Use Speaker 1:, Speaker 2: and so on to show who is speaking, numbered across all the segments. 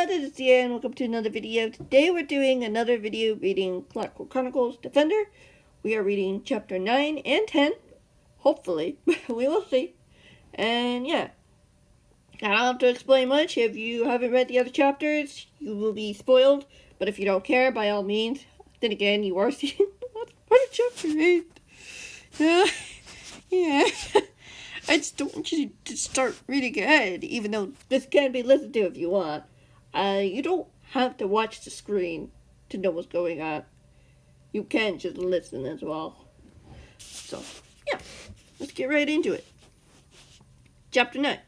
Speaker 1: this is Sia and welcome to another video. Today we're doing another video reading Clockwork Chronicles Defender. We are reading chapter 9 and 10. Hopefully. We will see. And yeah. I don't have to explain much. If you haven't read the other chapters, you will be spoiled. But if you don't care, by all means. Then again, you are seeing what chapter 8. Yeah. I just don't want you to start reading ahead, even though this can be listened to if you want. You don't have to watch the screen to know what's going on. You can just listen as well. So, yeah. Let's get right into it. Chapter 9.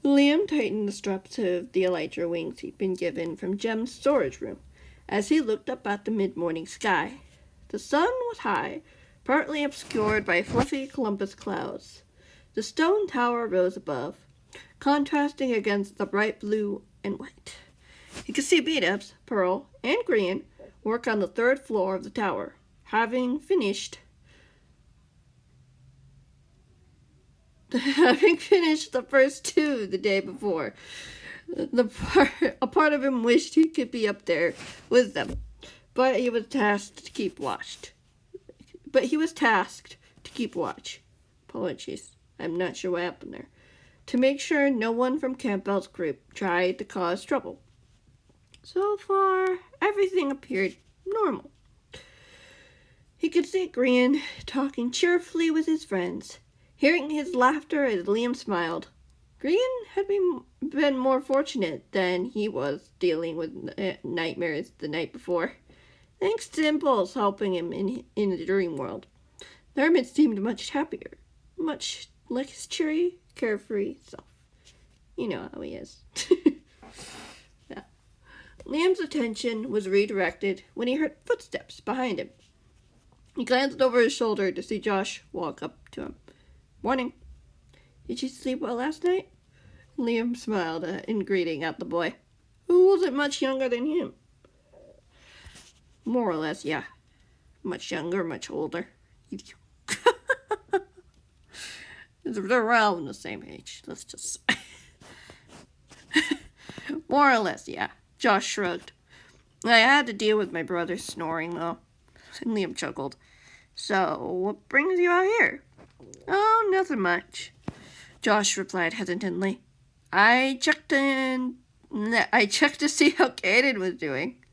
Speaker 1: Liam tightened the straps of the elytra wings he'd been given from Jem's storage room as he looked up at the mid-morning sky. The sun was high, partly obscured by fluffy Columbus clouds. The stone tower rose above, contrasting against the bright blue and white. He could see Beat-Ups, Pearl, and Green work on the third floor of the tower, having finished the first two the day before. A part of him wished he could be up there with them, but he was tasked to keep watch. Apologies, I'm not sure what happened there. To make sure no one from Campbell's group tried to cause trouble. So far, everything appeared normal. He could see Green talking cheerfully with his friends, hearing his laughter as Liam smiled. Green had been more fortunate than he was dealing with nightmares the night before, thanks to Impulse helping him in the dream world. The hermit seemed much happier, much like his cheery, carefree self. You know how he is. Yeah. Liam's attention was redirected when he heard footsteps behind him. He glanced over his shoulder to see Josh walk up to him. "Morning. Did you sleep well last night?" Liam smiled in greeting at the boy, who wasn't much younger than him. "More or less, yeah. Much younger, much older. They're around the same age, let's just say." "More or less, yeah." Josh shrugged. "I had to deal with my brother snoring, though." Liam chuckled. "So, what brings you out here?" "Oh, nothing much," Josh replied hesitantly. I checked to see how Caden was doing,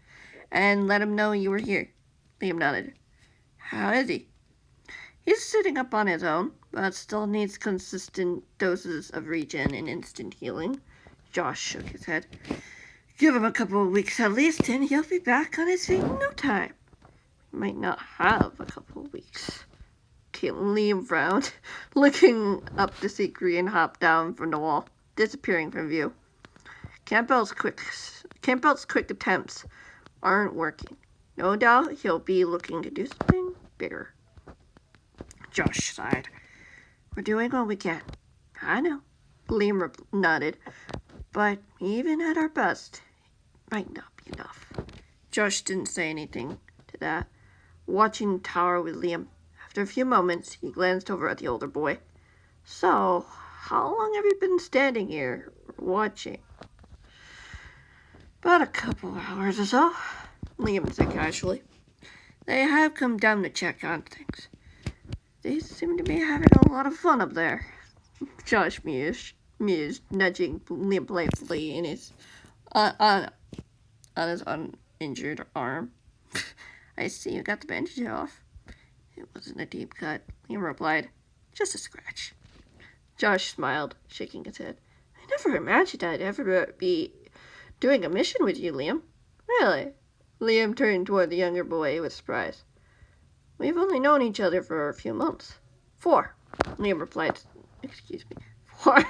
Speaker 1: and let him know you were here." Liam nodded. "How is he?" "He's sitting up on his own, but still needs consistent doses of regen and instant healing." Josh shook his head. "Give him a couple of weeks at least, and he'll be back on his feet in no time." "He might not have a couple of weeks." Liam frowned, looking up to see Green hop down from the wall, disappearing from view. Campbell's quick attempts aren't working. No doubt he'll be looking to do something bigger. Josh sighed. "We're doing what we can." "I know," Liam nodded. "But even at our best, it might not be enough." Josh didn't say anything to that, watching the tower with Liam. After a few moments, he glanced over at the older boy. "So, how long have you been standing here, watching?" "About a couple hours or so," Liam said casually. "They have come down to check on things. They seem to be having a lot of fun up there." Josh mused, nudging Liam playfully in his on his uninjured arm. "I see you got the bandage off." "It wasn't a deep cut," Liam replied. "Just a scratch." Josh smiled, shaking his head. "I never imagined I'd ever be doing a mission with you, Liam." "Really?" Liam turned toward the younger boy with surprise. "We've only known each other for a few months." "4," Liam replied. "Excuse me. 4."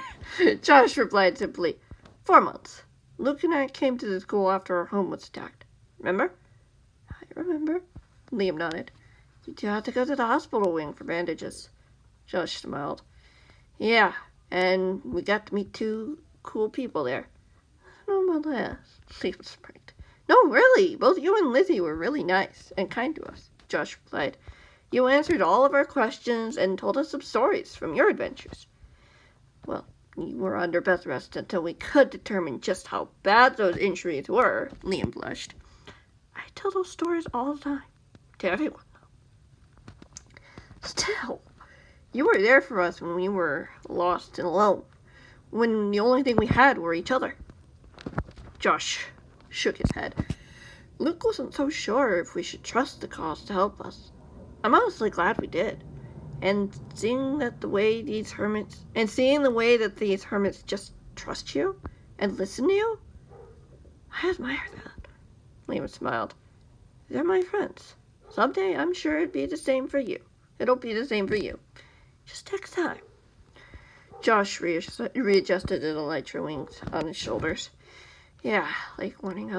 Speaker 1: Josh replied simply. 4 months. Luke and I came to the school after our home was attacked. Remember?" "I remember," Liam nodded. "You two had to go to the hospital wing for bandages." Josh smiled. "Yeah, and we got to meet 2 cool people there." "I don't know about that," Liam smirked. "No, really, both you and Lizzie were really nice and kind to us," Josh replied. "You answered all of our questions and told us some stories from your adventures." "Well, You were under bed rest until we could determine just how bad those injuries were, Liam blushed. I tell those stories all the time, to everyone. Still, you were there for us when we were lost and alone, when the only thing we had were each other. Josh shook his head. Luke wasn't so sure if we should trust the cause to help us. I'm honestly glad we did. And seeing the way that these hermits just trust you and listen to you, I admire that. Liam smiled. They're my friends. Someday I'm sure it'll be the same for you. Just takes time. Josh readjusted the elytra wings on his shoulders. Yeah, like learning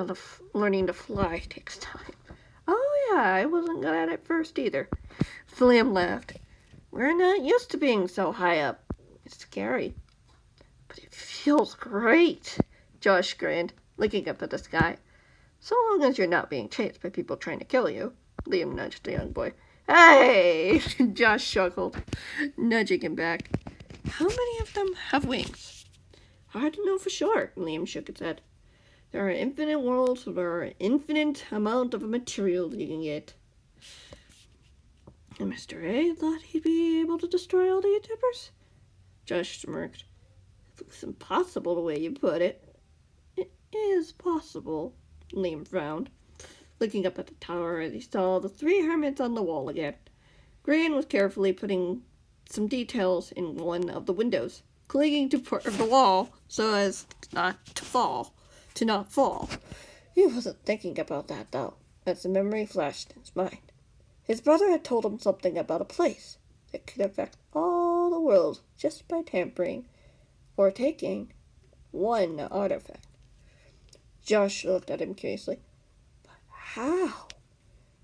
Speaker 1: to fly takes time. Oh yeah, I wasn't good at it first either. Liam laughed. We're not used to being so high up. It's scary. But it feels great. Josh grinned, looking up at the sky. So long as you're not being chased by people trying to kill you. Liam nudged the young boy. Hey! Josh chuckled, nudging him back. How many of them have wings? Hard to know for sure, Liam shook his head. There are infinite worlds where there are an infinite amount of material you can get. And Mr. A thought he'd be able to destroy all the Utippers? Josh smirked. It looks impossible the way you put it. It is possible, Liam frowned, looking up at the tower as he saw the 3 hermits on the wall again. Green was carefully putting some details in one of the windows, clinging to part of the wall so as not to fall. He wasn't thinking about that, though, as the memory flashed in his mind. His brother had told him something about a place that could affect all the world just by tampering or taking one artifact. Josh looked at him curiously. But how?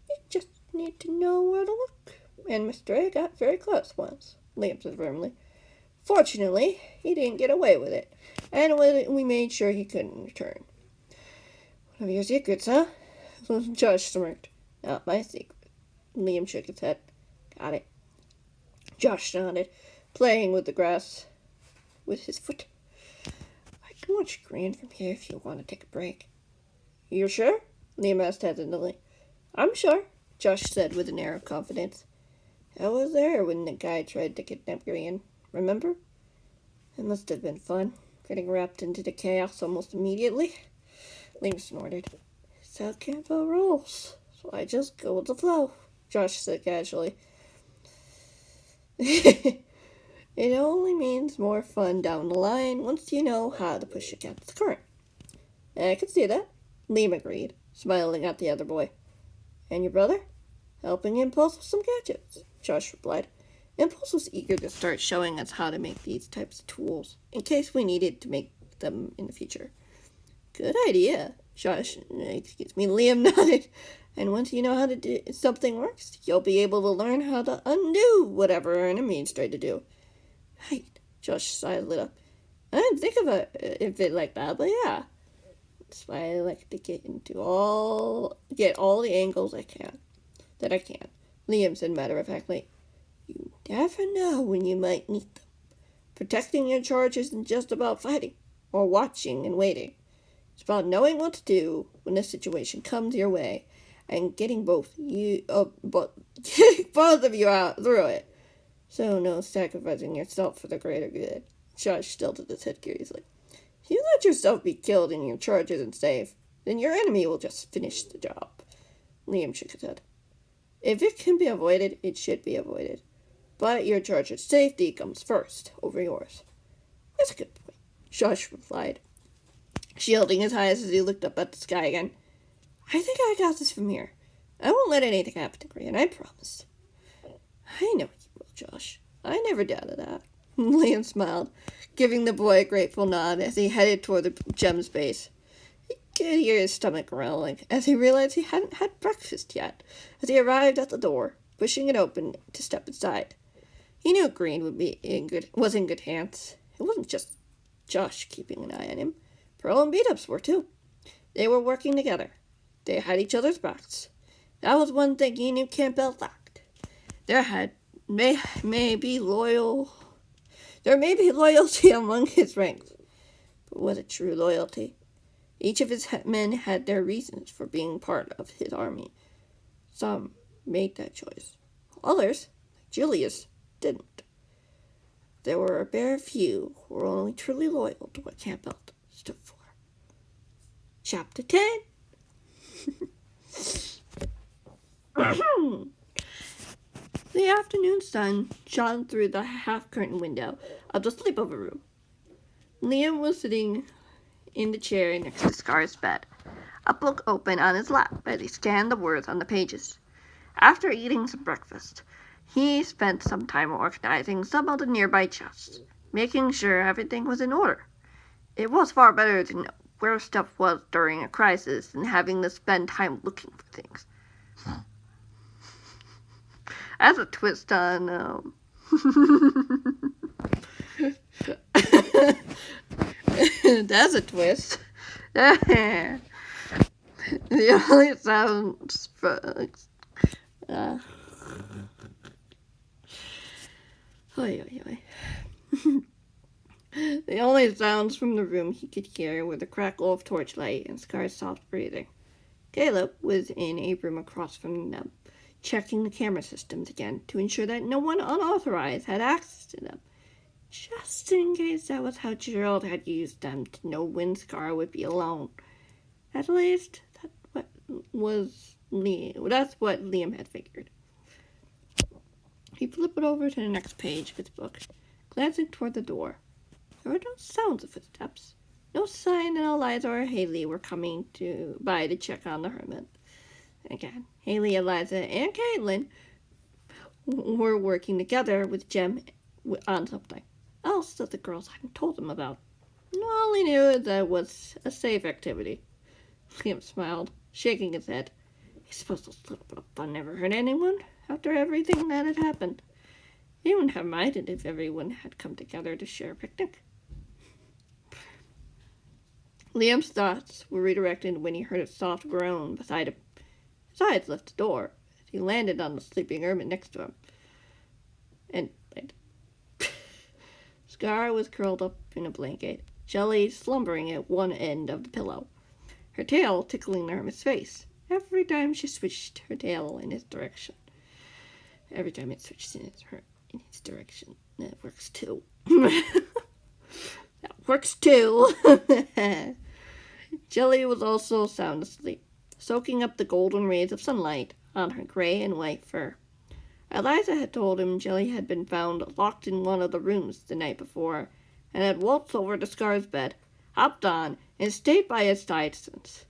Speaker 1: You just need to know where to look. And Mr. A got very close once, Liam said firmly. Fortunately, he didn't get away with it, and we made sure he couldn't return. One of your secrets, huh? Josh smirked. Not my secret. Liam shook his head. Got it. Josh nodded, playing with the grass with his foot. I can watch Green from here if you want to take a break. You're sure? Liam asked hesitantly. I'm sure, Josh said with an air of confidence. I was there when the guy tried to kidnap Green. Remember? It must have been fun, getting wrapped into the chaos almost immediately. Liam snorted. It's how Campbell rolls, so I just go with the flow, Josh said casually. It only means more fun down the line once you know how to push against the current. I can see that, Liam agreed, smiling at the other boy. And your brother? Helping Impulse with some gadgets, Josh replied. Impulse was eager to start showing us how to make these types of tools, in case we needed to make them in the future. Good idea, Liam nodded. And once you know how to do something works, you'll be able to learn how to undo whatever enemies tried to do. Right, Josh sidled up. I didn't think of it like that, but yeah. That's why I like to get all the angles I can. Liam said matter-of-factly. You never know when you might need them. Protecting your charge isn't just about fighting, or watching and waiting. It's about knowing what to do when a situation comes your way, and getting both of you out through it. So no sacrificing yourself for the greater good. Josh tilted his head curiously. If you let yourself be killed and your charge isn't safe, then your enemy will just finish the job. Liam shook his head. If it can be avoided, it should be avoided. But your charge's safety comes first, over yours. That's a good point, Josh replied, shielding his eyes as he looked up at the sky again. I think I got this from here. I won't let anything happen to Grian, I promise. I know you will, Josh. I never doubted that. Liam smiled, giving the boy a grateful nod as he headed toward the gem's base. He could hear his stomach growling as he realized he hadn't had breakfast yet as he arrived at the door, pushing it open to step inside. He knew Green was in good hands. It wasn't just Josh keeping an eye on him. Pearl and Beat-Ups were too. They were working together. They had each other's backs. That was one thing he knew Campbell lacked. May be loyal There may be loyalty among his ranks, but was it true loyalty? Each of his men had their reasons for being part of his army. Some made that choice. Others, like Julius, didn't. There were a bare few who were only truly loyal to what Campbell stood for. Chapter 10. The afternoon sun shone through the half-curtained window of the sleepover room. Liam was sitting in the chair next to Scar's bed, a book open on his lap as he scanned the words on the pages. After eating some breakfast, he spent some time organizing some of the nearby chests, making sure everything was in order. It was far better to know where stuff was during a crisis than having to spend time looking for things. As a twist on, that's a twist. The only sounds the only sounds from the room he could hear were the crackle of torchlight and Scar's soft breathing. Caleb was in a room across from them, checking the camera systems again to ensure that no one unauthorized had access to them, just in case that was how Gerald had used them to know when Scar would be alone. At least, that's what Liam had figured. He flipped over to the next page of his book, glancing toward the door. There were no sounds of footsteps, no sign that Eliza or Haley were coming by to check on the hermit. Again, Haley, Eliza, and Caitlin were working together with Jem on something else that the girls hadn't told him about. All he knew is that it was a safe activity. Liam smiled, shaking his head. I suppose this little bit of fun never hurt anyone after everything that had happened. He wouldn't have minded if everyone had come together to share a picnic. Liam's thoughts were redirected when he heard a soft groan beside him. His eyes left the door as he landed on the sleeping hermit next to him. And Scar was curled up in a blanket, Jelly slumbering at one end of the pillow, her tail tickling the hermit's face every time she switched her tail in his direction. Every time it switched in its direction. That works too. That works too. Jelly was also sound asleep, soaking up the golden rays of sunlight on her gray and white fur. Eliza had told him Jelly had been found locked in one of the rooms the night before, and had waltzed over to Scar's bed, hopped on, and stayed by his side since.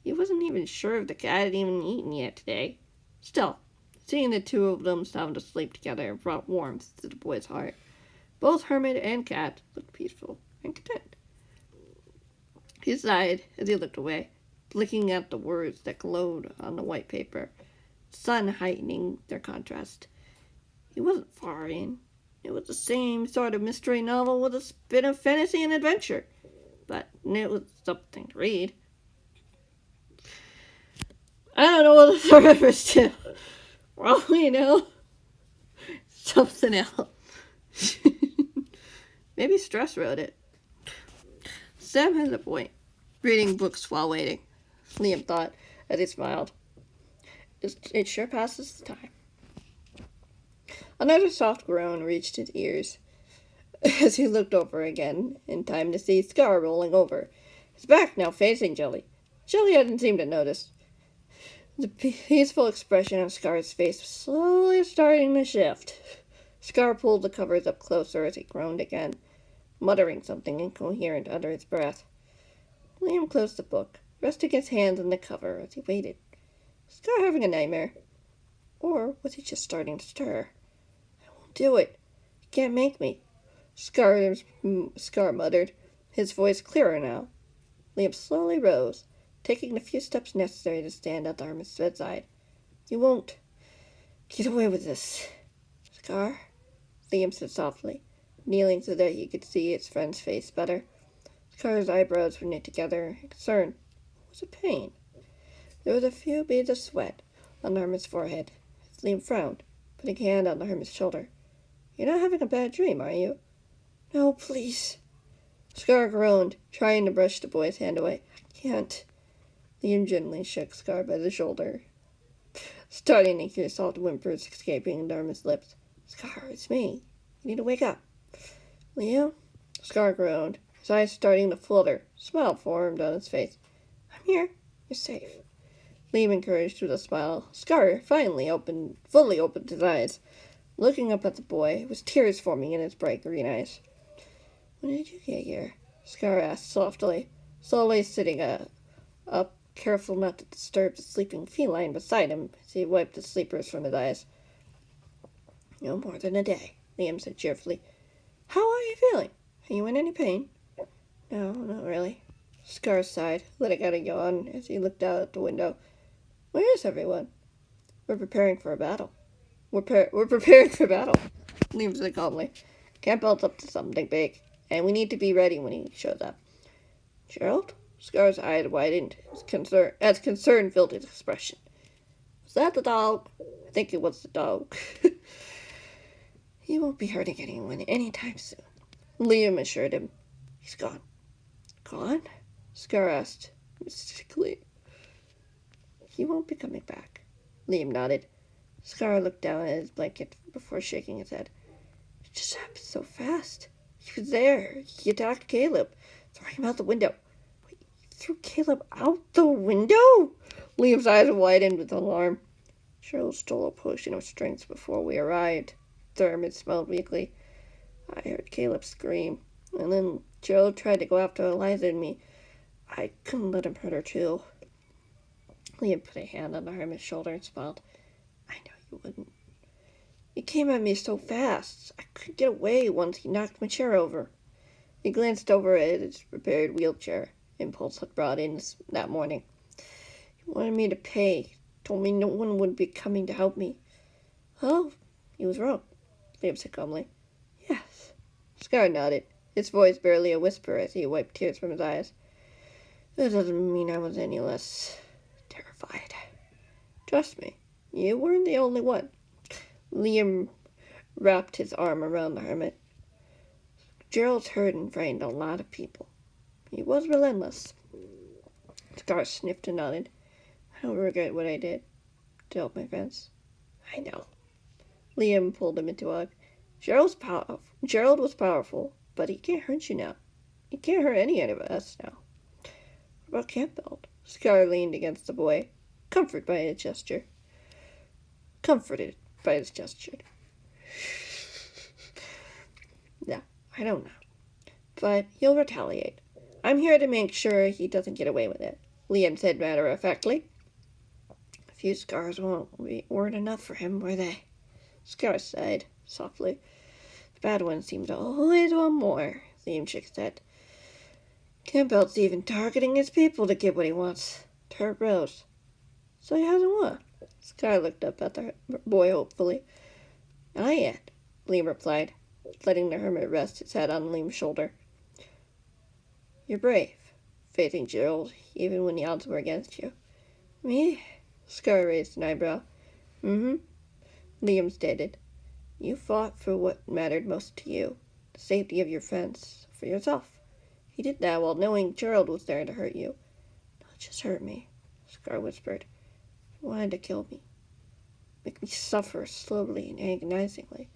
Speaker 1: He wasn't even sure if the cat had even eaten yet today. Still, seeing the two of them sound asleep together brought warmth to the boy's heart. Both hermit and cat looked peaceful and content. He sighed as he looked away, looking at the words that glowed on the white paper, the sun heightening their contrast. He wasn't far in. It was the same sort of mystery novel with a spin of fantasy and adventure, but it was something to read. I don't know what the refers to. Well, something else. Maybe Stress wrote it. Sam has a point. Reading books while waiting, Liam thought as he smiled. It sure passes the time. Another soft groan reached his ears as he looked over again, in time to see Scar rolling over, his back now facing Jelly. Jelly hadn't seemed to notice. The peaceful expression on Scar's face was slowly starting to shift. Scar pulled the covers up closer as he groaned again, muttering something incoherent under his breath. Liam closed the book, resting his hands on the cover as he waited. Was Scar having a nightmare? Or was he just starting to stir? I won't do it. You can't make me. Scar muttered, his voice clearer now. Liam slowly rose, taking the few steps necessary to stand at the hermit's bedside. You won't get away with this, Scar, Liam said softly, kneeling so that he could see his friend's face better. Scar's eyebrows were knit together in concern. What was the pain? There was a few beads of sweat on the hermit's forehead. Liam frowned, putting a hand on the hermit's shoulder. You're not having a bad dream, are you? No, please. Scar groaned, trying to brush the boy's hand away. I can't. Liam gently shook Scar by the shoulder, starting to hear soft whimpers escaping Dharma's lips. Scar, it's me. You need to wake up. Liam? Scar groaned, his eyes starting to flutter. A smile formed on his face. I'm here. You're safe. Liam encouraged with a smile. Scar fully opened his eyes, looking up at the boy, with tears forming in his bright green eyes. When did you get here? Scar asked softly, slowly sitting up, careful not to disturb the sleeping feline beside him as he wiped the sleepers from his eyes. No more than a day, Liam said cheerfully. How are you feeling? Are you in any pain? No, not really. Scar sighed, letting out a yawn as he looked out at the window. Where is everyone? We're preparing for a battle. We're preparing for battle, Liam said calmly. Campbell's up to something big, and we need to be ready when he shows up. Gerald? Scar's eyes widened as concern filled his expression. Was that the dog? I think it was the dog. He won't be hurting anyone anytime soon, Liam assured him. He's gone. Gone? Scar asked mystically. He won't be coming back. Liam nodded. Scar looked down at his blanket before shaking his head. It just happened so fast. He was there. He attacked Caleb, throwing him out the window. Wait, he threw Caleb out the window? Liam's eyes widened with alarm. Gerald stole a potion of strength before we arrived. Hermit smiled weakly. I heard Caleb scream, and then Gerald tried to go after Eliza and me. I couldn't let him hurt her too. Liam put a hand on the hermit's shoulder and smiled. I know you wouldn't. He came at me so fast. I couldn't get away once he knocked my chair over. He glanced over at his repaired wheelchair Impulse had brought in that morning. He wanted me to pay. Told me no one would be coming to help me. Oh, he was wrong, Liam said calmly. Yes. Scar nodded, his voice barely a whisper as he wiped tears from his eyes. That doesn't mean I was any less terrified. Trust me, you weren't the only one. Liam wrapped his arm around the hermit. Gerald's hurt and frightened a lot of people. He was relentless. Scar sniffed and nodded. I don't regret what I did to help my friends. I know. Liam pulled him into a hug. Gerald was powerful, but he can't hurt you now. He can't hurt any of us now. What about Campbell? Scar leaned against the boy, comforted by his gesture. Yeah, I don't know. But he'll retaliate. I'm here to make sure he doesn't get away with it, Liam said matter-of-factly. A few scars weren't enough for him, were they? Scar sighed softly. The bad ones seemed to always want more, Liam shook his head. Campbell's even targeting his people to get what he wants. To hurt Rose. So he hasn't won. Scar looked up at the boy hopefully. Not yet, Liam replied, letting the hermit rest his head on Liam's shoulder. You're brave, facing Gerald, even when the odds were against you. Me? Scar raised an eyebrow. Liam stated. You fought for what mattered most to you, the safety of your friends, for yourself. He did that while knowing Gerald was there to hurt you. Not just hurt me, Scar whispered. He wanted to kill me. Make me suffer slowly and agonizingly.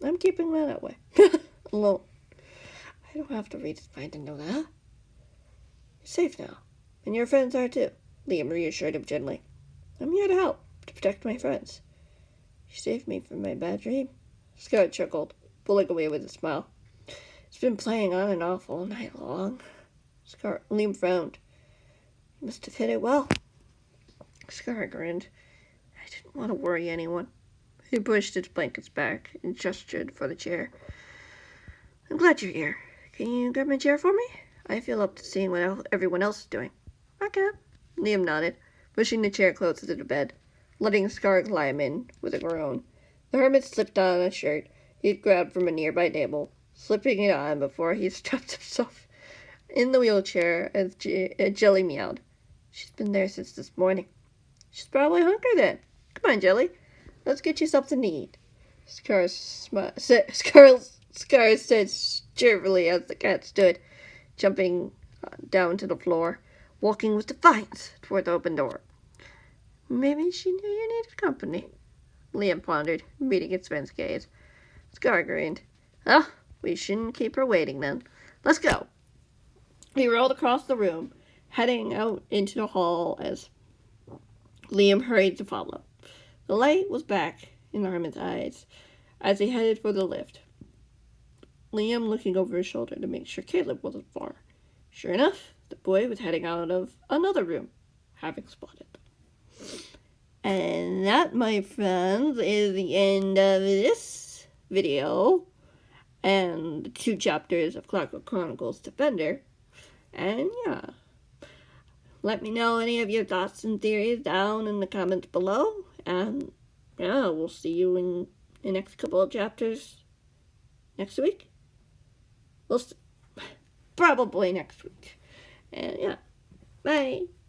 Speaker 1: I'm keeping that way. Alone. I don't have to read his mind to know that. You're safe now, and your friends are too, Liam reassured him gently. I'm here to help, to protect my friends. You saved me from my bad dream. Scar chuckled, pulling away with a smile. It's been playing on and off all night long. Liam frowned. You must have hit it well. Scar grinned. I didn't want to worry anyone. He pushed his blankets back and gestured for the chair. I'm glad you're here. Can you grab my chair for me? I feel up to seeing what everyone else is doing. I can. Liam nodded, pushing the chair closer to the bed, letting Scar climb in with a groan. The hermit slipped on a shirt he'd grabbed from a nearby table, slipping it on before he strapped himself in the wheelchair as Jelly meowed. She's been there since this morning. She's probably hungry then. Come on, Jelly. Let's get you something to eat. Scar Scar said cheerfully as the cat stood, jumping down to the floor, walking with defiance toward the open door. Maybe she knew you needed company, Liam pondered, meeting its Sven's gaze. Scar grinned. Well, we shouldn't keep her waiting then. Let's go. He rolled across the room, heading out into the hall as Liam hurried to follow. The light was back in the hermit's eyes as he headed for the lift. Liam looking over his shoulder to make sure Caleb wasn't far. Sure enough, the boy was heading out of another room, having spotted. And that, my friends, is the end of this video and the 2 chapters of Clockwork Chronicles Defender. And yeah, let me know any of your thoughts and theories down in the comments below. And yeah, we'll see you in the next couple of chapters next week. We'll see. Probably next week. And yeah, bye.